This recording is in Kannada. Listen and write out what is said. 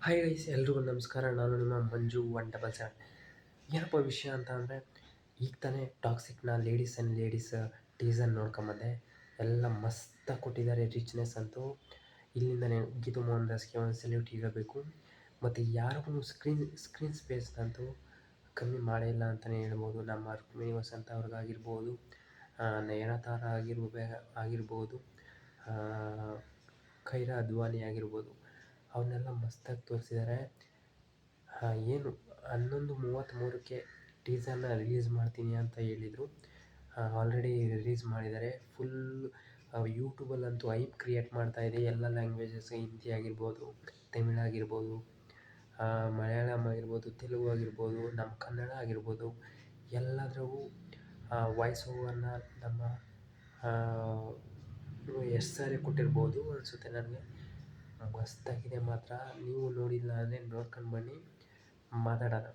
ಹಾಯ್ ಗೈಸ್, ಎಲ್ರಿಗೂ ನಮಸ್ಕಾರ. ನಾನು ನಿಮ್ಮ ಮಂಜು 177. ಏನಪ್ಪ ವಿಷಯ ಅಂತ ಅಂದರೆ, ಈಗ ತಾನೇ ಟಾಕ್ಸಿಕ್ನ ಲೇಡೀಸ್ ಟೀಸರ್ ನೋಡ್ಕೊಂಬಂದೆ. ಎಲ್ಲ ಮಸ್ತಾಗಿ ಕೊಟ್ಟಿದ್ದಾರೆ. ರಿಚ್ನೆಸ್ ಅಂತೂ ಇಲ್ಲಿಂದನೇ ಗೀತು ಮೋಹನ್ ದಾಸ್ಗೆ ಒಂದು ಸೆಲ್ಯೂಟ್ ಇರಬೇಕು. ಮತ್ತು ಯಾರಿಗೂ ಸ್ಕ್ರೀನ್ ಸ್ಪೇಸ್ನಂತೂ ಕಮ್ಮಿ ಮಾಡೇ ಇಲ್ಲ ಅಂತಲೇ ಹೇಳ್ಬೋದು. ನಮ್ಮ ರುಕ್ಮಿಣಿ ವಸಂತ ಅವ್ರಿಗಾಗಿರ್ಬೋದು, ನಯನತಾರ ಆಗಿರ್ಬೋದು, ಖೈರಾ ಅದ್ವಾನಿ ಆಗಿರ್ಬೋದು, ಅವನ್ನೆಲ್ಲ ಮಸ್ತಾಗಿ ತೋರಿಸಿದ್ದಾರೆ. ಏನು 11:33ಕ್ಕೆ ಟೀಸರ್ನ ರಿಲೀಸ್ ಮಾಡ್ತೀನಿ ಅಂತ ಹೇಳಿದರು. ಆಲ್ರೆಡಿ ರಿಲೀಸ್ ಮಾಡಿದ್ದಾರೆ. ಫುಲ್ ಯೂಟ್ಯೂಬಲ್ಲಂತೂ ಹೈಪ್ ಕ್ರಿಯೇಟ್ ಮಾಡ್ತಾಯಿದೆ. ಎಲ್ಲ ಲ್ಯಾಂಗ್ವೇಜಸ್, ಹಿಂದಿ ಆಗಿರ್ಬೋದು, ತಮಿಳ್ ಆಗಿರ್ಬೋದು, ಮಲಯಾಳಂ ಆಗಿರ್ಬೋದು, ತೆಲುಗು ಆಗಿರ್ಬೋದು, ನಮ್ಮ ಕನ್ನಡ ಆಗಿರ್ಬೋದು, ಎಲ್ಲದರಲ್ಲೂ ವಾಯ್ಸ್ ಓವರ್ನ ನಮ್ಮ ಎಸ್ ಸಾರೇ ಕೊಟ್ಟಿರ್ಬೋದು ಅನಿಸುತ್ತೆ ನನಗೆ. ಮಸ್ತಾಗಿದೆ ಮಾತ್ರ. ನೀವು ನೋಡಿಲ್ಲ ಅಂದರೆ ನೋಡ್ಕೊಂಡು ಬನ್ನಿ, ಮಾತಾಡೋಣ.